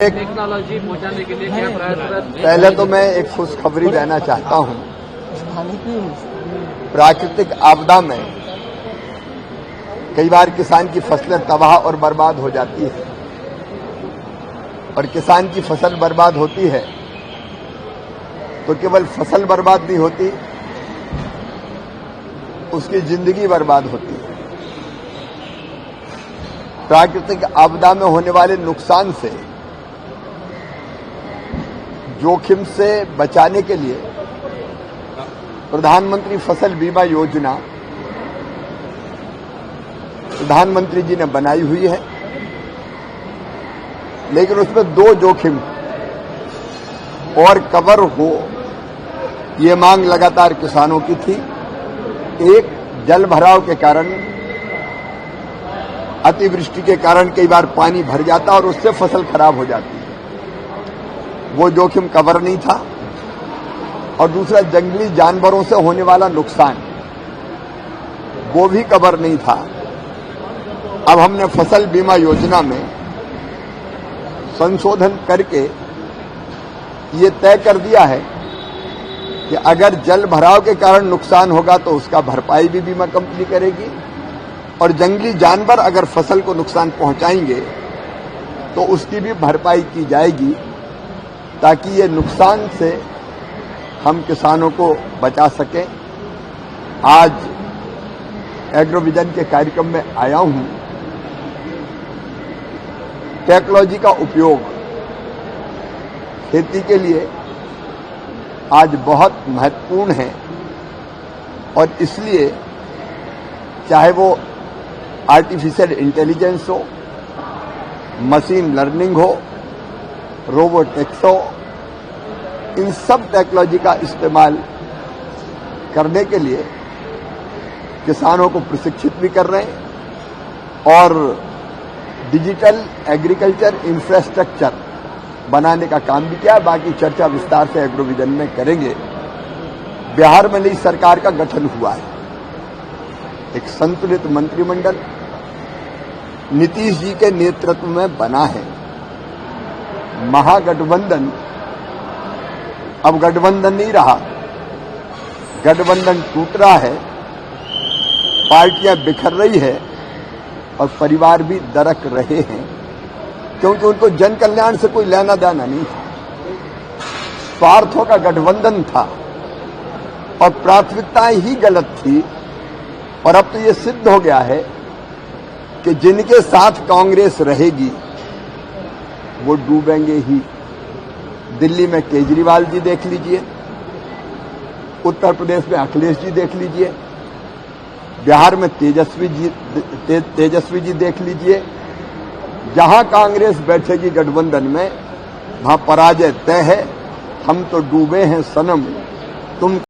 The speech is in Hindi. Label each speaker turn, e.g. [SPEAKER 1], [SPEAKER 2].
[SPEAKER 1] टेक्नोलॉजी पहुंचाने के लिए क्या प्रयास?
[SPEAKER 2] पहले तो मैं एक खुशखबरी देना चाहता हूं। प्राकृतिक आपदा में कई बार किसान की फसलें तबाह और बर्बाद हो जाती है, और किसान की फसल बर्बाद होती है तो केवल फसल बर्बाद नहीं होती, उसकी जिंदगी बर्बाद होती है। प्राकृतिक आपदा में होने वाले नुकसान से, जोखिम से बचाने के लिए प्रधानमंत्री फसल बीमा योजना प्रधानमंत्री जी ने बनाई हुई है, लेकिन उसमें दो जोखिम और कवर हो, ये मांग लगातार किसानों की थी। एक, जल भराव के कारण, अतिवृष्टि के कारण कई बार पानी भर जाता और उससे फसल खराब हो जाती है, वो जोखिम कवर नहीं था। और दूसरा, जंगली जानवरों से होने वाला नुकसान, वो भी कवर नहीं था। अब हमने फसल बीमा योजना में संशोधन करके ये तय कर दिया है कि अगर जल भराव के कारण नुकसान होगा तो उसका भरपाई भी बीमा कंपनी करेगी, और जंगली जानवर अगर फसल को नुकसान पहुंचाएंगे तो उसकी भी भरपाई की जाएगी, ताकि ये नुकसान से हम किसानों को बचा सकें। आज एग्रोविजन के कार्यक्रम में आया हूं। टेक्नोलॉजी का उपयोग खेती के लिए आज बहुत महत्वपूर्ण है, और इसलिए चाहे वो आर्टिफिशियल इंटेलिजेंस हो, मशीन लर्निंग हो, रोबोटिक्स हो, इन सब टेक्नोलॉजी का इस्तेमाल करने के लिए किसानों को प्रशिक्षित भी कर रहे हैं, और डिजिटल एग्रीकल्चर इंफ्रास्ट्रक्चर बनाने का काम भी किया है। बाकी चर्चा विस्तार से एग्रोविजन में करेंगे। बिहार में नई सरकार का गठन हुआ है, एक संतुलित मंत्रिमंडल नीतीश जी के नेतृत्व में बना है। महागठबंधन अब गठबंधन नहीं रहा, गठबंधन टूट रहा है, पार्टियां बिखर रही है और परिवार भी दरक रहे हैं, क्योंकि उनको जन कल्याण से कोई लेना देना नहीं था। स्वार्थों का गठबंधन था और प्राथमिकताएं ही गलत थी। और अब तो ये सिद्ध हो गया है कि जिनके साथ कांग्रेस रहेगी वो डूबेंगे ही। दिल्ली में केजरीवाल जी देख लीजिए, उत्तर प्रदेश में अखिलेश जी देख लीजिए, बिहार में तेजस्वी जी देख लीजिए। जहां कांग्रेस बैठेगी गठबंधन में, वहां पराजय तय है। हम तो डूबे हैं सनम, तुम